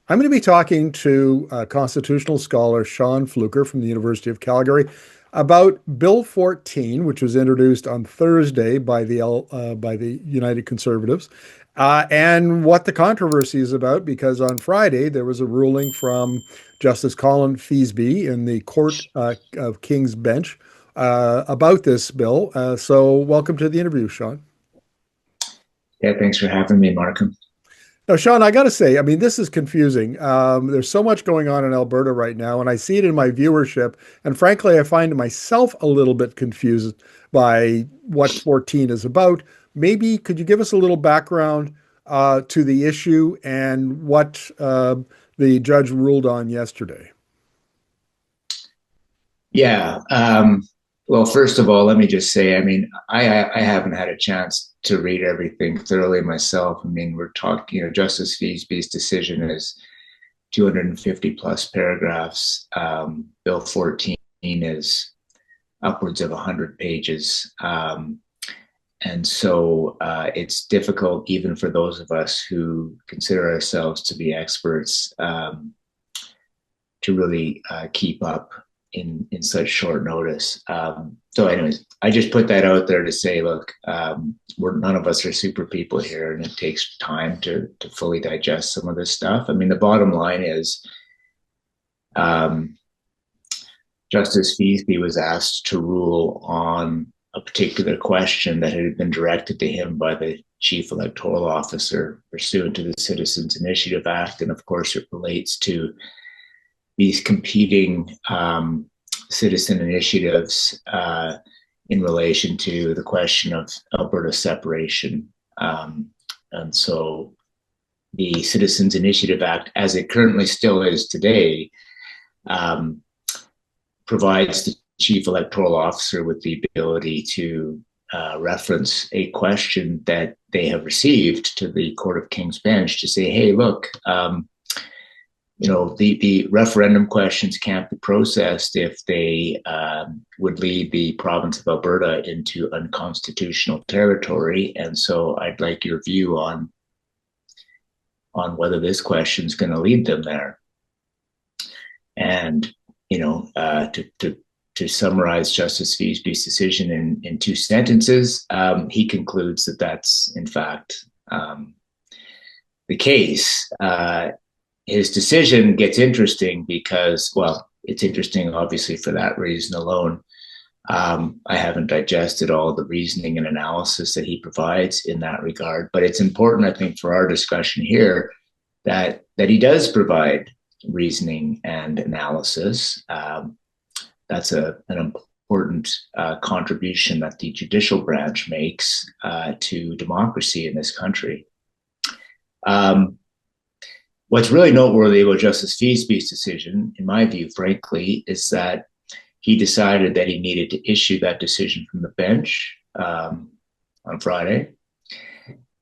I'm going to be talking to constitutional scholar Shaun Fluker from the University of Calgary about Bill 14, which was introduced on Thursday by the United Conservatives, and what the controversy is about. Because on Friday there was a ruling from Justice Colin Feasby in the Court of King's Bench about this bill. So, welcome to the interview, Shaun. Yeah, thanks for having me, Markham. Now, Shaun, I got to say, I mean, this is confusing. There's so much going on in Alberta right now, and I see it in my viewership. And frankly, I find myself a little bit confused by what 14 is about. Maybe could you give us a little background to the issue and what the judge ruled on yesterday? Yeah. Well, first of all, let me just say, I mean, I haven't had a chance to read everything thoroughly myself. I mean, we're talking, Justice Feasby's decision is 250 plus paragraphs. Bill 14 is upwards of 100 pages. And so it's difficult, even for those of us who consider ourselves to be experts, to really keep up in such short notice. So, anyways, I just put that out there to say, look, we're none of us are super people here, and it takes time to fully digest some of this stuff. I mean, the bottom line is, um, Justice Feasby was asked to rule on a particular question that had been directed to him by the chief electoral officer pursuant to the Citizens Initiative Act, and of course, it relates to these competing citizen initiatives in relation to the question of Alberta separation. And so the Citizens Initiative Act, as it currently still is today, provides the chief electoral officer with the ability to reference a question that they have received to the Court of King's Bench to say, hey, look, the referendum questions can't be processed if they would lead the province of Alberta into unconstitutional territory. And so I'd like your view on whether this question is going to lead them there. And, to summarize Justice Feasby's decision in two sentences, he concludes that that's, in fact, the case. His decision gets interesting because, well, it's interesting, obviously, for that reason alone. I haven't digested all the reasoning and analysis that he provides in that regard, but it's important, I think, for our discussion here that he does provide reasoning and analysis. That's an important contribution that the judicial branch makes to democracy in this country. What's really noteworthy about Justice Feasby's decision, in my view, frankly, is that he decided that he needed to issue that decision from the bench on Friday.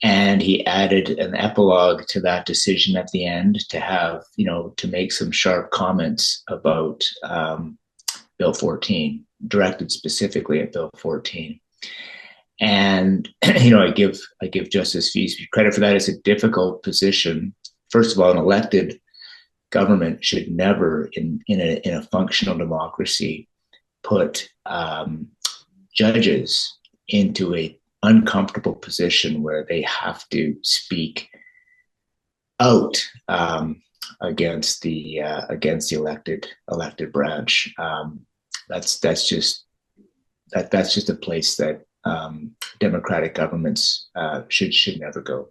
And he added an epilogue to that decision at the end to have, to make some sharp comments about Bill 14, directed specifically at Bill 14. And, I give Justice Feasby credit for that. It's a difficult position. First of all, an elected government should never, in a functional democracy, put judges into a uncomfortable position where they have to speak out against the elected branch. That's just a place that democratic governments should never go.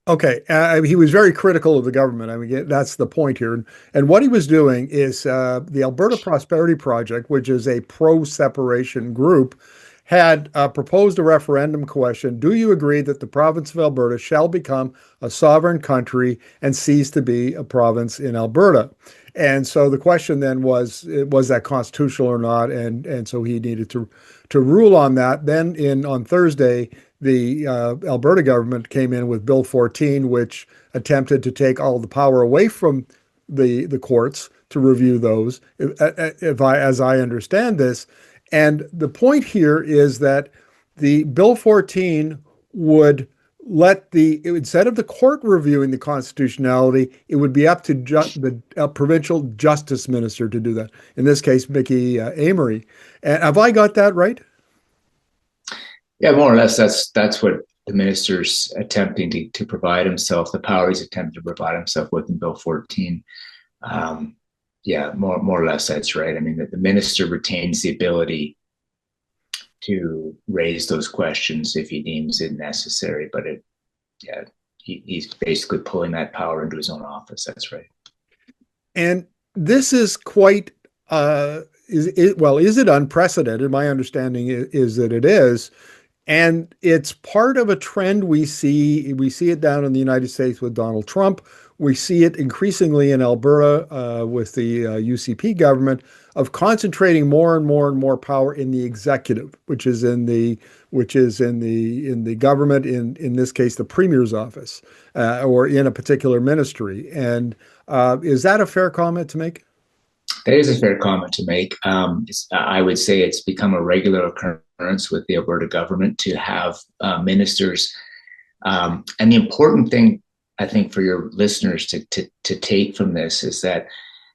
Okay, he was very critical of the government. I mean, that's the point here. And what he was doing is the Alberta Prosperity Project, which is a pro-separation group, had proposed a referendum question. Do you agree that the province of Alberta shall become a sovereign country and cease to be a province in Alberta? And so the question then was that constitutional or not? And so he needed to rule on that. Then on Thursday, the Alberta government came in with Bill 14, which attempted to take all the power away from the courts to review those, as I understand this. And the point here is that the Bill 14 would let the instead of the court reviewing the constitutionality, it would be up to the provincial justice minister to do that. In this case, Mickey Amory. And have I got that right? Yeah, more or less. That's what the minister's attempting to provide himself. The power he's attempting to provide himself with in Bill 14. Um, yeah, more or less that's right. I mean, the minister retains the ability to raise those questions if he deems it necessary, but yeah, he's basically pulling that power into his own office. That's right. And this is quite is it unprecedented? My understanding is that it is. And it's part of a trend we see. We see it down in the United States with Donald Trump. We see it increasingly in Alberta with the UCP government of concentrating more and more and more power in the executive, which is in the government, in this case the premier's office, or in a particular ministry. And is that a fair comment to make? That is a fair comment to make. I would say it's become a regular occurrence with the Alberta government to have ministers. And the important thing, I think, for your listeners to take from this is that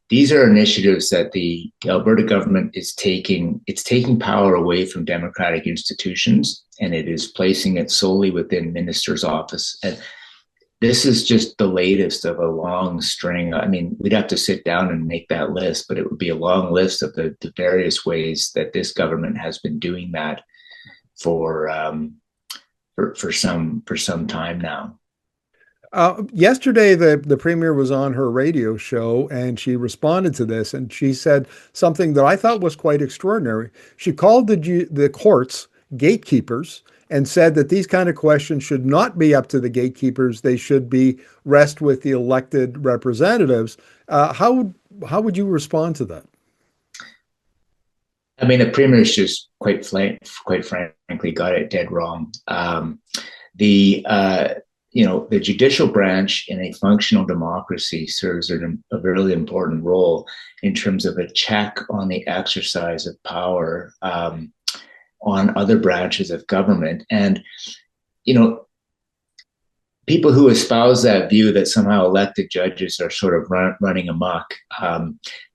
these are initiatives that the Alberta government is taking. It's taking power away from democratic institutions, and it is placing it solely within minister's office. And this is just the latest of a long string. I mean, we'd have to sit down and make that list, but it would be a long list of the various ways that this government has been doing that for some time now. Yesterday, the premier was on her radio show and she responded to this, and she said something that I thought was quite extraordinary. She called the courts gatekeepers and said that these kind of questions should not be up to the gatekeepers. They should be rest with the elected representatives. How would you respond to that? I mean, the premier's just quite frankly got it dead wrong. The the judicial branch in a functional democracy serves a really important role in terms of a check on the exercise of power on other branches of government. And, people who espouse that view that somehow elected judges are sort of running amok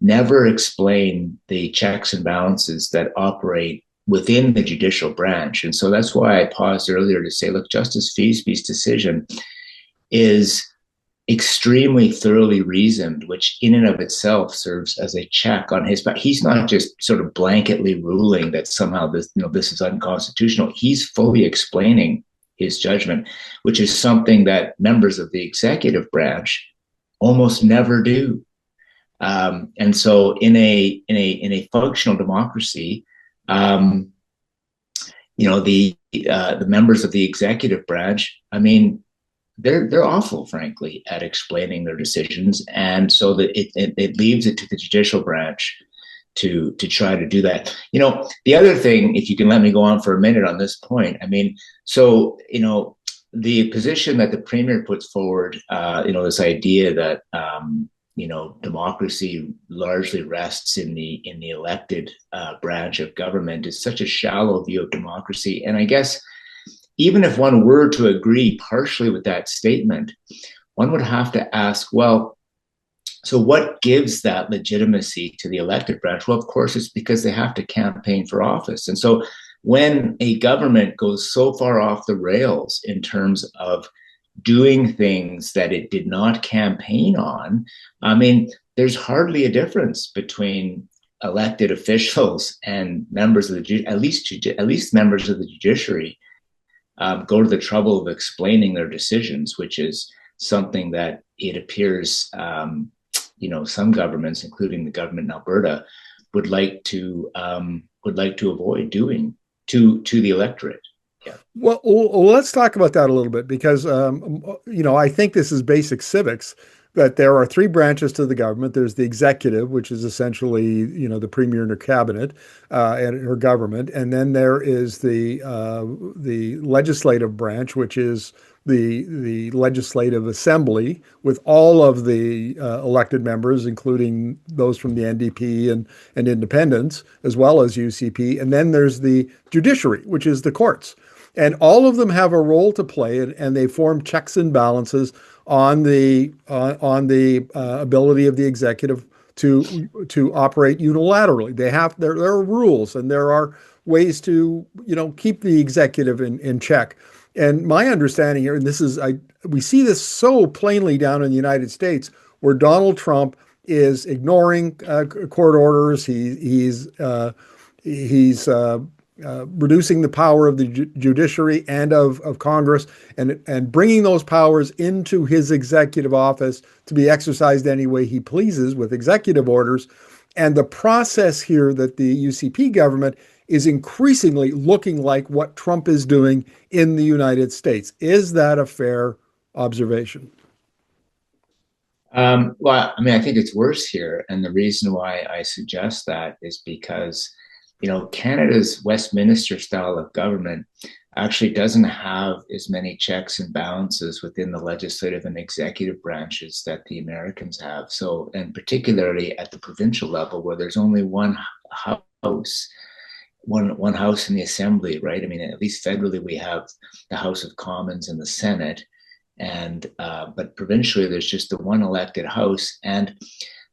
never explain the checks and balances that operate within the judicial branch. And so that's why I paused earlier to say, look, Justice Feasby's decision is extremely thoroughly reasoned, which in and of itself serves as a check on his back. He's not just sort of blanketly ruling that somehow this is unconstitutional. He's fully explaining his judgment, which is something that members of the executive branch almost never do. And so in a functional democracy, the members of the executive branch, I mean, they're awful, frankly, at explaining their decisions, and so that it leaves it to the judicial branch to try to do that. The other thing, if you can let me go on for a minute on this point, I mean, so the position that the premier puts forward, this idea that democracy largely rests in the elected branch of government is such a shallow view of democracy. And I guess even if one were to agree partially with that statement, one would have to ask, well, so what gives that legitimacy to the elected branch? Well, of course, it's because they have to campaign for office. And so when a government goes so far off the rails in terms of doing things that it did not campaign on, I mean, there's hardly a difference between elected officials and members of at least members of the judiciary go to the trouble of explaining their decisions, which is something that it appears some governments, including the government in Alberta, would like to avoid doing to the electorate. Yeah. Well, let's talk about that a little bit because, I think this is basic civics that there are three branches to the government. There's the executive, which is essentially, the premier and her cabinet and her government. And then there is the legislative branch, which is the legislative assembly with all of the elected members, including those from the NDP and independents, as well as UCP. And then there's the judiciary, which is the courts. And all of them have a role to play, and they form checks and balances on the ability of the executive to operate unilaterally. There are rules and there are ways to keep the executive in check. And my understanding here, and we see this so plainly down in the United States, where Donald Trump is ignoring court orders. He's reducing the power of the judiciary and of Congress, and bringing those powers into his executive office to be exercised any way he pleases with executive orders. And the process here that the UCP government is increasingly looking like what Trump is doing in the United States. Is that a fair observation? Well, I mean, I think it's worse here. And the reason why I suggest that is because, Canada's Westminster style of government actually doesn't have as many checks and balances within the legislative and executive branches that the Americans have. So, and particularly at the provincial level, where there's only one house, one house in the assembly, right? I mean, at least federally, we have the House of Commons and the Senate, and but provincially, there's just the one elected house. And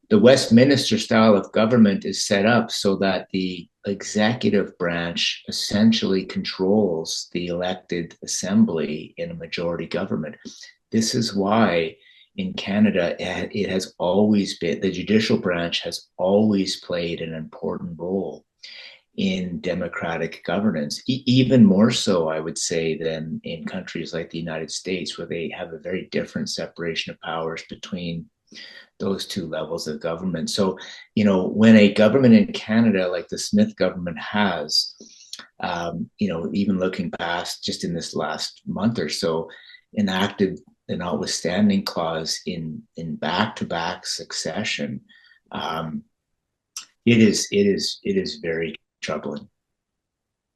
the Westminster style of government is set up so that the executive branch essentially controls the elected assembly in a majority government. This is why in Canada, it has always been, the judicial branch has always played an important role in democratic governance, even more so, I would say, than in countries like the United States, where they have a very different separation of powers between those two levels of government. So, when a government in Canada, like the Smith government has, even looking past just in this last month or so, enacted the notwithstanding clause in back-to-back succession, it is very troubling.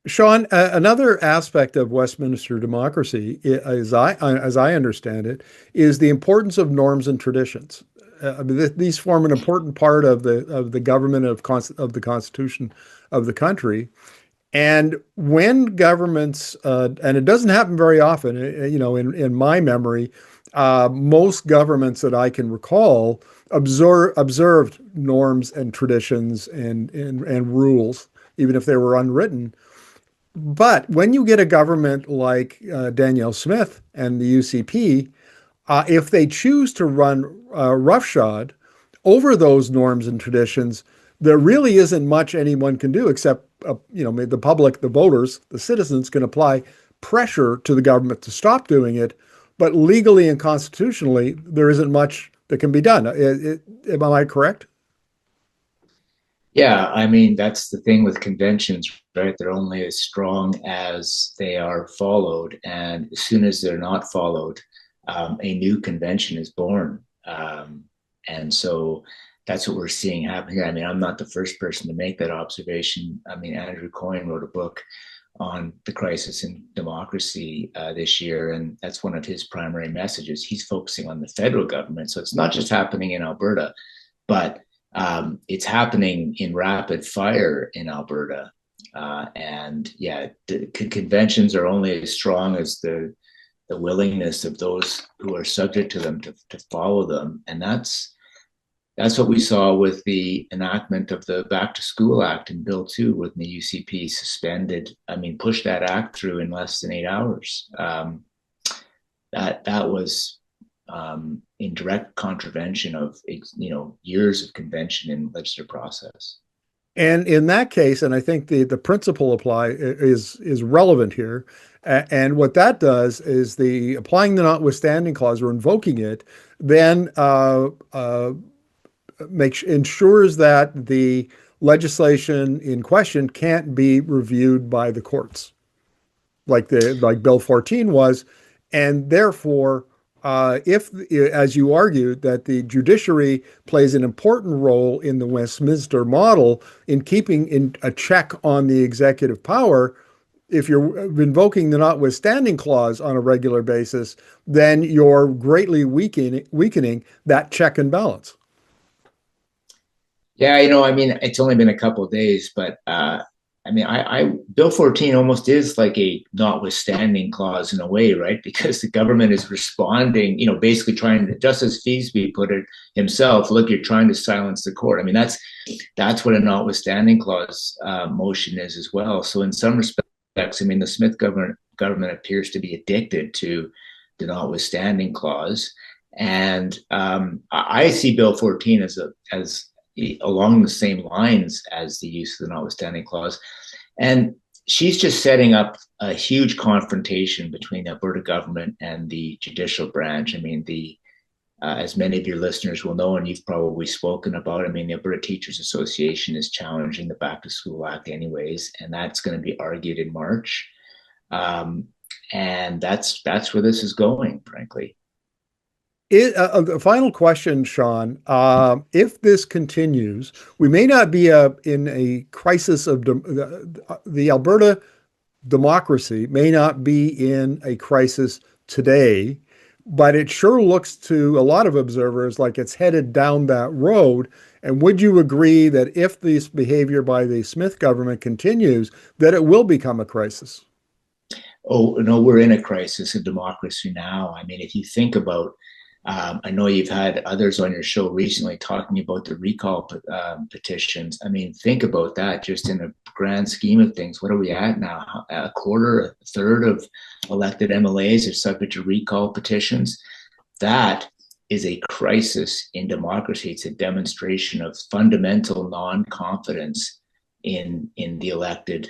Shaun, another aspect of Westminster democracy, as I understand it, is the importance of norms and traditions. These form an important part of the government of the Constitution of the country. And when governments, and it doesn't happen very often, in my memory, most governments that I can recall observed norms and traditions and rules, even if they were unwritten. But when you get a government like Danielle Smith and the UCP, if they choose to run roughshod over those norms and traditions, there really isn't much anyone can do except, the public, the voters, the citizens can apply pressure to the government to stop doing it. But legally and constitutionally, there isn't much that can be done. Am I correct? Yeah, I mean, that's the thing with conventions, right? They're only as strong as they are followed. And as soon as they're not followed, a new convention is born. And so that's what we're seeing happen here. I mean, I'm not the first person to make that observation. I mean, Andrew Coyne wrote a book on the crisis in democracy this year, and that's one of his primary messages. He's focusing on the federal government. So it's not just happening in Alberta, but it's happening in rapid fire in Alberta. And yeah, the conventions are only as strong as the willingness of those who are subject to them to follow them. And that's what we saw with the enactment of the Back to School Act in Bill 2, with the UCP pushed that act through in less than 8 hours. That was in direct contravention of years of convention and legislative process. And in that case, and I think the principle is relevant here. And what that does is the applying the notwithstanding clause or invoking it, then ensures that the legislation in question can't be reviewed by the courts, like Bill 14 was, and therefore, if, as you argued, that the judiciary plays an important role in the Westminster model in keeping in a check on the executive power, if you're invoking the notwithstanding clause on a regular basis, then you're greatly weakening that check and balance. Yeah, I mean, it's only been a couple of days, but I mean, Bill 14 almost is like a notwithstanding clause in a way, right? Because the government is responding, basically trying to, just as Feasby put it himself, look, you're trying to silence the court. I mean, that's what a notwithstanding clause motion is as well. So in some respects, I mean, the Smith government appears to be addicted to the notwithstanding clause. And I see Bill 14 as along the same lines as the use of the notwithstanding clause. And she's just setting up a huge confrontation between the Alberta government and the judicial branch. I mean, as many of your listeners will know, and you've probably spoken about, I mean, the Alberta Teachers Association is challenging the Back to School Act anyways, and that's going to be argued in March. And that's where this is going, frankly. The final question, Shaun. If this continues, we may not be in a crisis of the Alberta democracy may not be in a crisis today, but it sure looks to a lot of observers like it's headed down that road. And would you agree that if this behavior by the Smith government continues, that it will become a crisis? Oh, no, we're in a crisis of democracy now. I mean, if you think about, I know you've had others on your show recently talking about the recall petitions. I mean, think about that just in a grand scheme of things. What are we at now? A quarter, a third of elected MLAs are subject to recall petitions. That is a crisis in democracy. It's a demonstration of fundamental non-confidence in the elected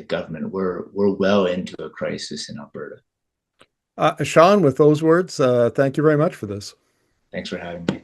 government. We're well into a crisis in Alberta. Shaun, with those words, thank you very much for this. Thanks for having me.